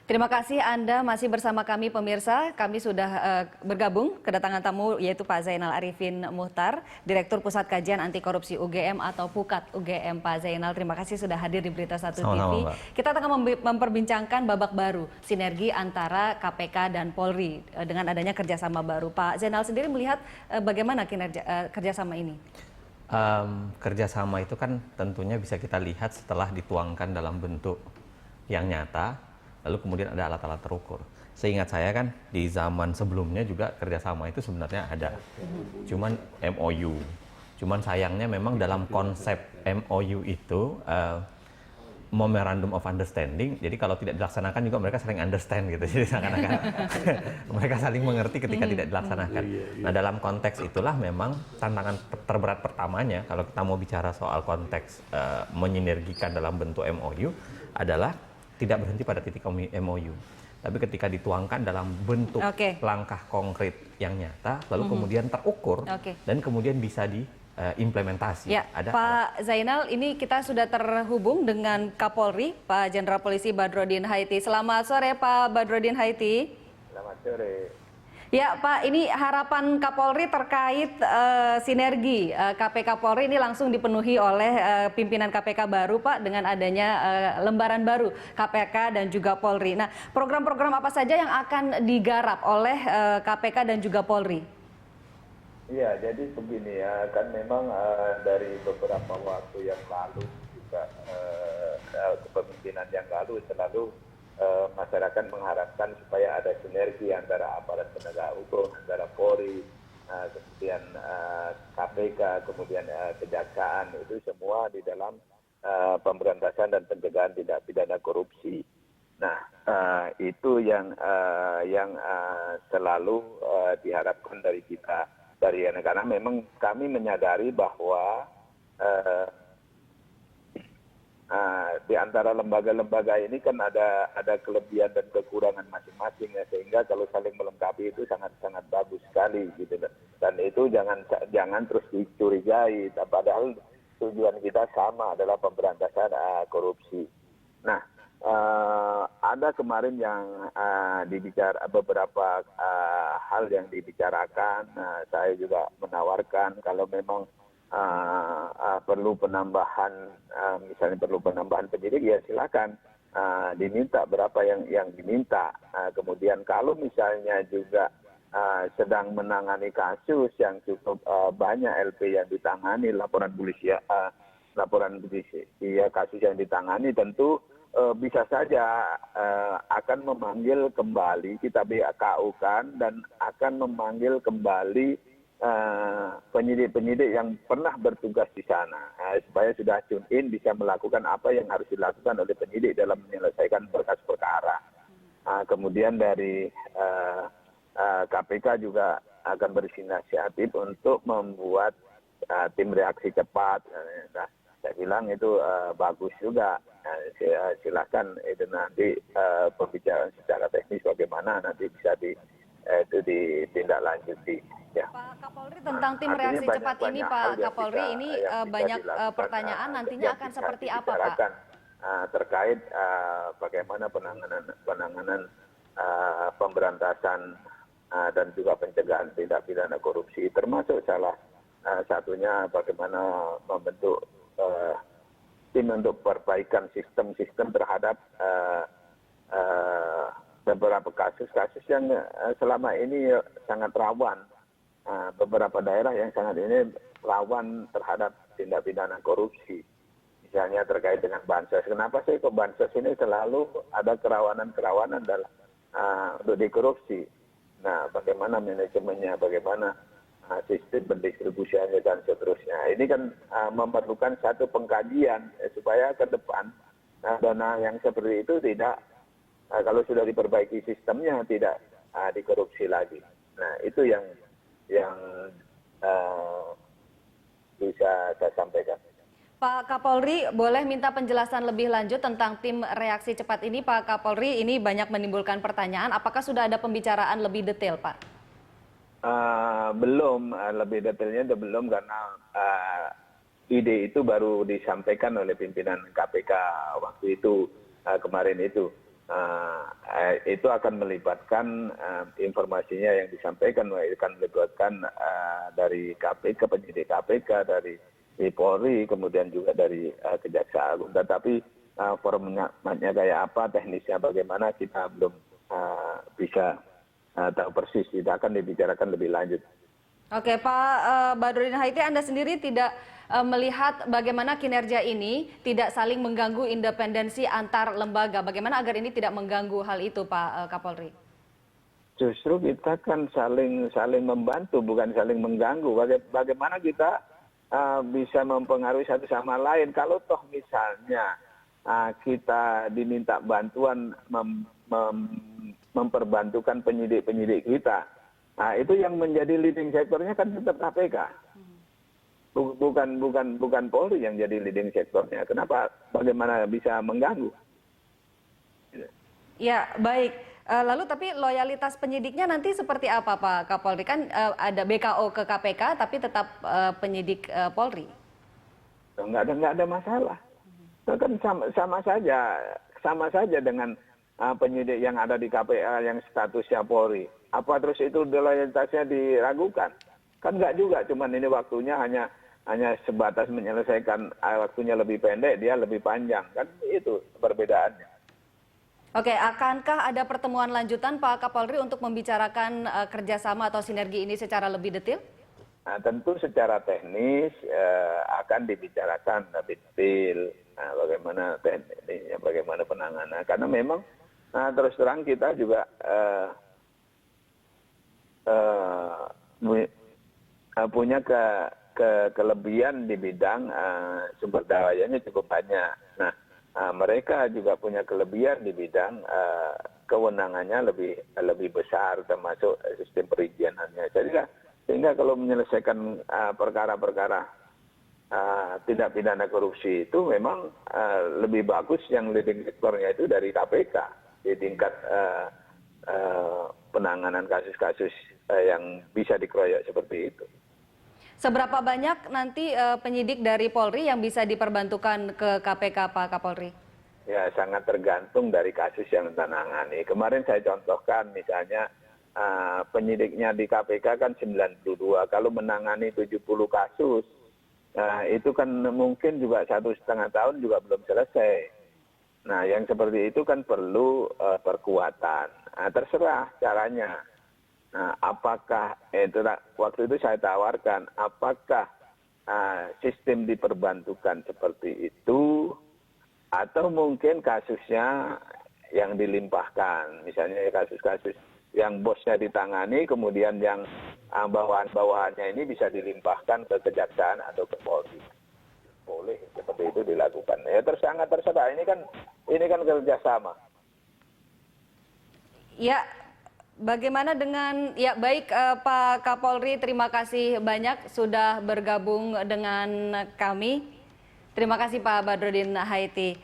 Terima kasih Anda masih bersama kami pemirsa. Kami sudah bergabung kedatangan tamu yaitu Pak Zainal Arifin Muhtar, Direktur Pusat Kajian Anti Korupsi UGM atau Pukat UGM. Pak Zainal, terima kasih sudah hadir di Berita Satu TV. Kita tengah memperbincangkan babak baru sinergi antara KPK dan Polri dengan adanya kerjasama baru. Pak Zainal sendiri melihat bagaimana kinerja kerjasama ini? Kerjasama itu kan tentunya bisa kita lihat setelah dituangkan dalam bentuk yang nyata, lalu kemudian ada alat-alat terukur. Seingat saya kan di zaman sebelumnya juga kerjasama itu sebenarnya ada, cuman MOU. Cuman sayangnya memang dalam konsep MOU itu Memorandum of Understanding, jadi kalau tidak dilaksanakan juga mereka saling understand gitu, jadi seakan-akan mereka saling mengerti ketika tidak dilaksanakan. Nah dalam konteks itulah memang tantangan terberat pertamanya kalau kita mau bicara soal konteks menyinergikan dalam bentuk MOU adalah tidak berhenti pada titik MOU, tapi ketika dituangkan dalam bentuk langkah konkret yang nyata, lalu kemudian terukur dan kemudian bisa diimplementasi. Ya, Pak Zainal, ini kita sudah terhubung dengan Kapolri, Pak Jenderal Polisi Badrodin Haiti. Selamat sore, Pak Badrodin Haiti. Selamat sore. Ya Pak, ini harapan Kapolri terkait sinergi KPK Polri ini langsung dipenuhi oleh pimpinan KPK baru Pak dengan adanya lembaran baru KPK dan juga Polri. Nah, program-program apa saja yang akan digarap oleh KPK dan juga Polri? Iya, jadi begini ya, kan memang dari beberapa waktu yang lalu juga kepemimpinan yang lalu selalu masyarakat mengharapkan supaya ada sinergi antara aparat penegak hukum, antara Polri, kemudian KPK, kemudian kejaksaan, itu semua di dalam pemberantasan dan pencegahan tindak pidana korupsi. Nah, itu yang selalu diharapkan dari kita, karena memang kami menyadari bahwa di antara lembaga-lembaga ini kan ada kelebihan dan kekurangan masing-masing ya, sehingga kalau saling melengkapi itu sangat bagus sekali gitu. Dan itu jangan terus dicurigai, padahal tujuan kita sama, adalah pemberantasan korupsi. Nah, ada kemarin yang beberapa hal yang dibicarakan. Saya juga menawarkan kalau memang perlu penambahan, misalnya perlu penambahan penyidik, ya silakan diminta berapa yang diminta. Kemudian kalau misalnya juga sedang menangani kasus yang cukup banyak LP yang ditangani, laporan polisi ya, kasus yang ditangani, tentu bisa saja akan memanggil kembali, kita BAKU kan, dan akan memanggil kembali penyidik-penyidik yang pernah bertugas di sana, supaya sudah tune in, bisa melakukan apa yang harus dilakukan oleh penyidik dalam menyelesaikan berkas perkara. Kemudian dari KPK juga akan berinisiatif untuk membuat tim reaksi cepat. Nah, saya bilang itu bagus juga. Silakan itu nanti pembicaraan secara teknis bagaimana nanti bisa ditindaklanjuti. Ya. Pak Kapolri, tentang tim reaksi cepat ini, Pak Kapolri, ini banyak pertanyaan nantinya akan seperti apa, Pak? Terkait bagaimana penanganan pemberantasan dan juga pencegahan tindak pidana korupsi, termasuk salah satunya bagaimana membentuk tim untuk perbaikan sistem terhadap beberapa kasus-kasus yang selama ini sangat rawan. Beberapa daerah yang sangat ini rawan terhadap tindak pidana korupsi. Misalnya terkait dengan bansos. Kenapa sih kok bansos ini selalu ada kerawanan-kerawanan dalam untuk dikorupsi? Nah, bagaimana manajemennya, bagaimana sistem pendistribusiannya dan seterusnya. Ini kan memerlukan satu pengkajian supaya ke depan dana yang seperti itu tidak, kalau sudah diperbaiki sistemnya, tidak dikorupsi lagi. Nah, itu yang bisa saya sampaikan. Pak Kapolri, boleh minta penjelasan lebih lanjut tentang tim reaksi cepat ini, Pak Kapolri? Ini banyak menimbulkan pertanyaan, apakah sudah ada pembicaraan lebih detail, Pak? Belum, lebih detailnya belum, karena ide itu baru disampaikan oleh pimpinan KPK waktu itu, kemarin itu. itu akan melibatkan informasinya yang disampaikan akan melibatkan dari KPK, penyidik KPK, dari Polri, kemudian juga dari Kejaksaan Agung. Tetapi formatnya kayak apa, teknisnya bagaimana kita belum bisa tahu persis. Kita akan dibicarakan lebih lanjut. Oke, Pak Badrodin Haiti, Anda sendiri tidak melihat bagaimana kinerja ini tidak saling mengganggu independensi antar lembaga. Bagaimana agar ini tidak mengganggu hal itu, Pak Kapolri? Justru kita kan saling membantu, bukan saling mengganggu. Bagaimana kita bisa mempengaruhi satu sama lain. Kalau toh misalnya kita diminta bantuan memperbantukan penyidik-penyidik kita, itu yang menjadi leading sektornya kan tetap KPK. Bukan Polri yang jadi leading sektornya. Kenapa? Bagaimana bisa mengganggu? Ya, baik. Lalu tapi loyalitas penyidiknya nanti seperti apa, Pak Kapolri? Kan ada BKO ke KPK, tapi tetap penyidik Polri. Nggak ada masalah. Nah, kan sama saja dengan penyidik yang ada di KPK yang statusnya Polri. Apa terus itu loyalitasnya diragukan? Kan nggak juga. Cuman ini waktunya hanya sebatas menyelesaikan, waktunya lebih pendek, dia lebih panjang. Kan itu perbedaannya. Oke, akankah ada pertemuan lanjutan Pak Kapolri untuk membicarakan kerjasama atau sinergi ini secara lebih detail? Nah, tentu secara teknis akan dibicarakan lebih detail bagaimana teknisnya, bagaimana penanganan. Karena memang terus terang kita juga punya kelebihan di bidang sumber dayanya cukup banyak. Nah, mereka juga punya kelebihan di bidang kewenangannya lebih besar, termasuk sistem perizinannya. Sehingga kalau menyelesaikan perkara-perkara tindak pidana korupsi itu memang lebih bagus yang leading sektornya itu dari KPK di tingkat penanganan kasus-kasus yang bisa dikeroyok seperti itu. Seberapa banyak nanti penyidik dari Polri yang bisa diperbantukan ke KPK, Pak Kapolri? Ya, sangat tergantung dari kasus yang ditangani. Kemarin saya contohkan misalnya penyidiknya di KPK kan 92. Kalau menangani 70 kasus, itu kan mungkin juga 1,5 tahun juga belum selesai. Nah, yang seperti itu kan perlu perkuatan. Terserah caranya. Nah, apakah waktu itu saya tawarkan, apakah sistem diperbantukan seperti itu, atau mungkin kasusnya yang dilimpahkan, misalnya kasus-kasus yang bosnya ditangani, kemudian yang bawahan-bawahannya ini bisa dilimpahkan ke Kejaksaan atau ke Polri. Boleh seperti itu dilakukan. Ya sangat terserah. Ini kan kerjasama. Ya. Bagaimana dengan, ya baik Pak Kapolri, terima kasih banyak sudah bergabung dengan kami. Terima kasih Pak Badrodin Haiti.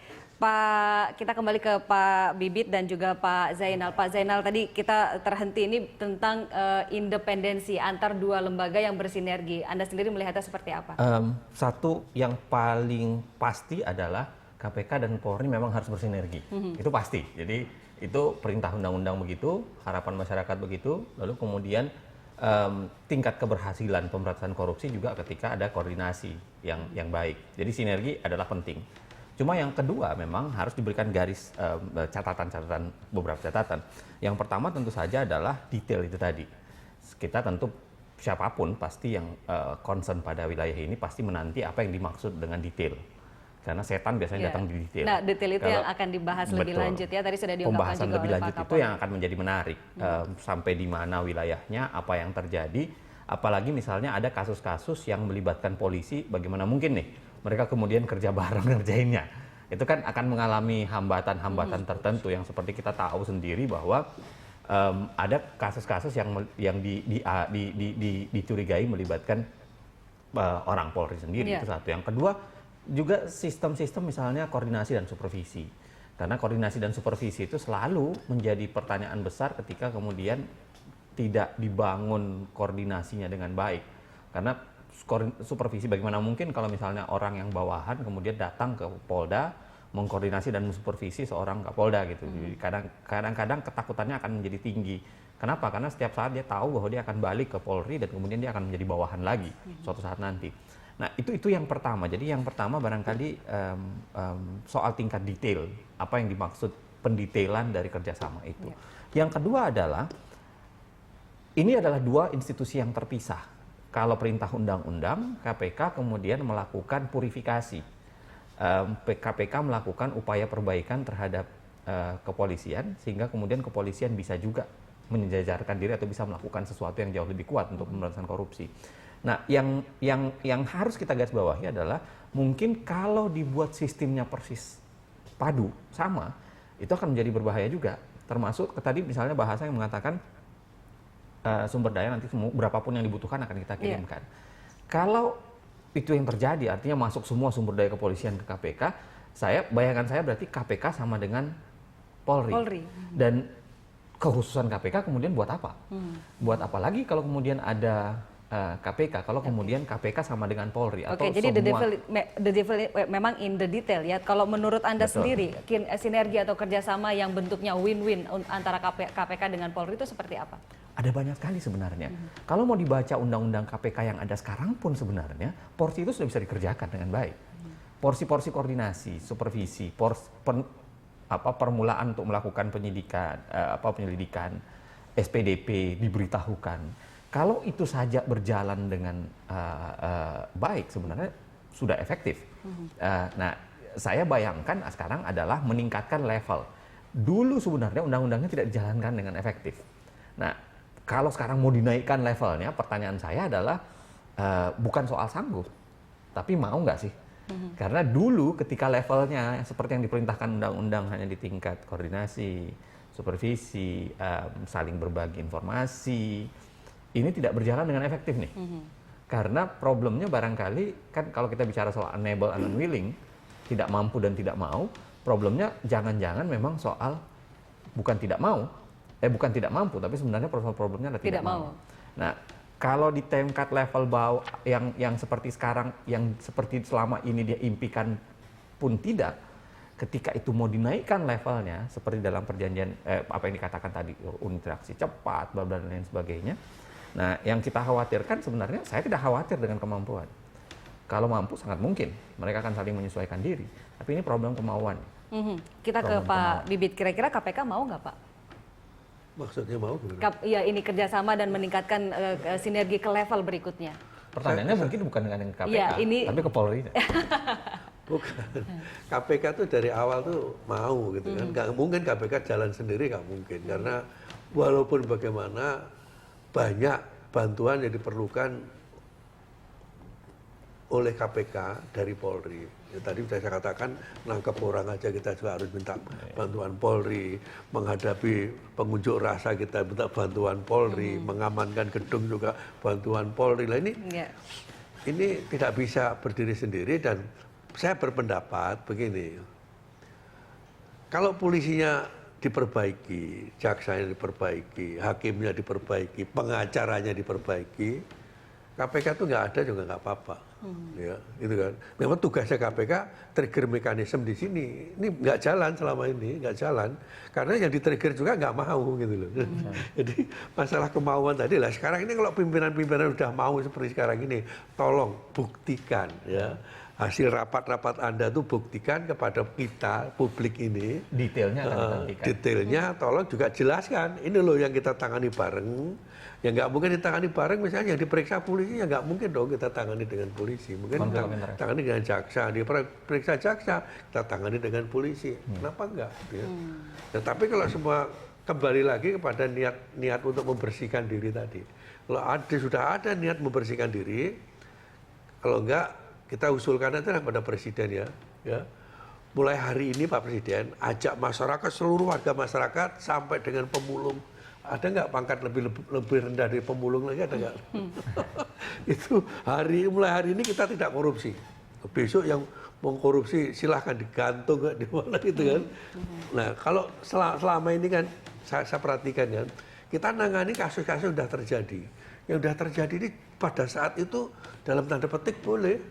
Kita kembali ke Pak Bibit dan juga Pak Zainal. Pak Zainal, tadi kita terhenti ini tentang independensi antar dua lembaga yang bersinergi. Anda sendiri melihatnya seperti apa? Satu yang paling pasti adalah KPK dan Polri memang harus bersinergi. Itu pasti. Jadi itu perintah undang-undang begitu, harapan masyarakat begitu, lalu kemudian tingkat keberhasilan pemberantasan korupsi juga ketika ada koordinasi yang baik. Jadi sinergi adalah penting. Cuma yang kedua memang harus diberikan garis catatan-catatan, beberapa catatan. Yang pertama tentu saja adalah detail itu tadi. Kita tentu siapapun pasti yang concern pada wilayah ini pasti menanti apa yang dimaksud dengan detail. Karena setan biasanya datang di detail. Nah, detail itu yang akan dibahas lebih lanjut ya. Tadi sudah diungkapkan pembahasan juga lebih oleh lanjut Pak itu yang akan menjadi menarik. Sampai di mana wilayahnya, apa yang terjadi. Apalagi misalnya ada kasus-kasus yang melibatkan polisi, bagaimana mungkin nih mereka kemudian kerja bareng ngerjainnya. Itu kan akan mengalami hambatan-hambatan tertentu yang seperti kita tahu sendiri bahwa ada kasus-kasus yang dicurigai melibatkan orang Polri sendiri. Itu satu. Yang kedua, juga sistem-sistem misalnya koordinasi dan supervisi. Karena koordinasi dan supervisi itu selalu menjadi pertanyaan besar ketika kemudian tidak dibangun koordinasinya dengan baik. Karena supervisi bagaimana mungkin kalau misalnya orang yang bawahan kemudian datang ke Polda mengkoordinasi dan mensupervisi seorang Kapolda gitu. Jadi kadang-kadang ketakutannya akan menjadi tinggi. Kenapa? Karena setiap saat dia tahu bahwa dia akan balik ke Polri dan kemudian dia akan menjadi bawahan lagi suatu saat nanti. Nah itu yang pertama. Jadi yang pertama barangkali soal tingkat detail, apa yang dimaksud pendetailan dari kerjasama itu. Yang kedua adalah ini adalah dua institusi yang terpisah. Kalau perintah undang-undang, KPK kemudian melakukan purifikasi. KPK melakukan upaya perbaikan terhadap kepolisian sehingga kemudian kepolisian bisa juga menjajarkan diri atau bisa melakukan sesuatu yang jauh lebih kuat untuk pemberantasan korupsi. Nah, yang harus kita garis bawahi adalah mungkin kalau dibuat sistemnya persis padu sama, itu akan menjadi berbahaya juga. Termasuk tadi misalnya bahasa yang mengatakan sumber daya nanti berapapun yang dibutuhkan akan kita kirimkan. Kalau itu yang terjadi, artinya masuk semua sumber daya kepolisian ke KPK, bayangan saya berarti KPK sama dengan Polri. Dan kekhususan KPK kemudian buat apa? Buat apa lagi kalau kemudian ada KPK, kalau kemudian KPK sama dengan Polri atau Oke, jadi semua... the devil memang in the detail ya. Kalau menurut Anda sendiri, sinergi atau kerjasama yang bentuknya win-win antara KPK dengan Polri itu seperti apa? Ada banyak sekali sebenarnya. Kalau mau dibaca undang-undang KPK yang ada sekarang pun sebenarnya, porsi itu sudah bisa dikerjakan dengan baik. Porsi-porsi koordinasi, supervisi, permulaan untuk melakukan penyelidikan, SPDP diberitahukan. Kalau itu saja berjalan dengan baik, sebenarnya sudah efektif. Nah, saya bayangkan sekarang adalah meningkatkan level. Dulu sebenarnya undang-undangnya tidak dijalankan dengan efektif. Nah, kalau sekarang mau dinaikkan levelnya, pertanyaan saya adalah bukan soal sanggup, tapi mau nggak sih? Karena dulu ketika levelnya seperti yang diperintahkan undang-undang hanya di tingkat koordinasi, supervisi, saling berbagi informasi, ini tidak berjalan dengan efektif nih. Karena problemnya barangkali, kan kalau kita bicara soal unable and unwilling, tidak mampu dan tidak mau, problemnya jangan-jangan memang soal bukan tidak mampu, tapi sebenarnya problemnya adalah tidak mau. Nah, kalau di tingkat level bawah yang seperti sekarang, yang seperti selama ini dia impikan pun tidak, ketika itu mau dinaikkan levelnya, seperti dalam perjanjian, apa yang dikatakan tadi, interaksi cepat, dan lain sebagainya. Nah, yang kita khawatirkan sebenarnya, saya tidak khawatir dengan kemampuan. Kalau mampu sangat mungkin, mereka akan saling menyesuaikan diri. Tapi ini problem kemauan. Kita ke Pak Bibit, kira-kira KPK mau nggak Pak? Maksudnya mau? Ya, ini kerjasama dan meningkatkan sinergi ke level berikutnya. Pertanyaannya mungkin bukan dengan KPK, tapi ke Polri. Bukan. KPK tuh dari awal tuh mau gitu kan. Nggak mungkin KPK jalan sendiri, nggak mungkin. Karena walaupun bagaimana, banyak bantuan yang diperlukan oleh KPK dari Polri. Ya, tadi sudah saya katakan, nangkep orang aja kita juga harus minta bantuan Polri, menghadapi pengunjuk rasa kita minta bantuan Polri, mengamankan gedung juga bantuan Polri. Nah ini tidak bisa berdiri sendiri, dan saya berpendapat begini, kalau polisinya diperbaiki, jaksanya diperbaiki, hakimnya diperbaiki, pengacaranya diperbaiki, KPK itu nggak ada juga nggak apa-apa. Ya, itu kan. Memang tugasnya KPK trigger mekanisme di sini. Ini nggak jalan selama ini, nggak jalan. Karena yang di-trigger juga nggak mau gitu loh. Jadi masalah kemauan tadi lah. Sekarang ini kalau pimpinan-pimpinan udah mau seperti sekarang ini, tolong buktikan ya. Hasil rapat-rapat Anda tuh buktikan kepada kita, publik ini. Detailnya akan dibuktikan. Detailnya tolong juga jelaskan. Ini loh yang kita tangani bareng. Yang nggak mungkin ditangani bareng, misalnya yang diperiksa polisi, ya nggak mungkin dong kita tangani dengan polisi. Mungkin kita tangani dengan jaksa. Diperiksa jaksa, kita tangani dengan polisi. Kenapa enggak? Ya. Nah, tapi kalau semua kembali lagi kepada niat untuk membersihkan diri tadi. Kalau sudah ada niat membersihkan diri, kalau enggak, kita usulkan aja pada Presiden ya. Mulai hari ini Pak Presiden ajak masyarakat, seluruh warga masyarakat sampai dengan pemulung. Ada nggak pangkat lebih rendah dari pemulung lagi, ada nggak? Itu mulai hari ini kita tidak korupsi. Besok yang mau korupsi silahkan digantung di mana gitu kan. Nah kalau selama ini kan saya perhatikan kan, kita nangani kasus-kasus sudah terjadi. Yang sudah terjadi ini pada saat itu dalam tanda petik boleh,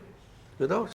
gitu.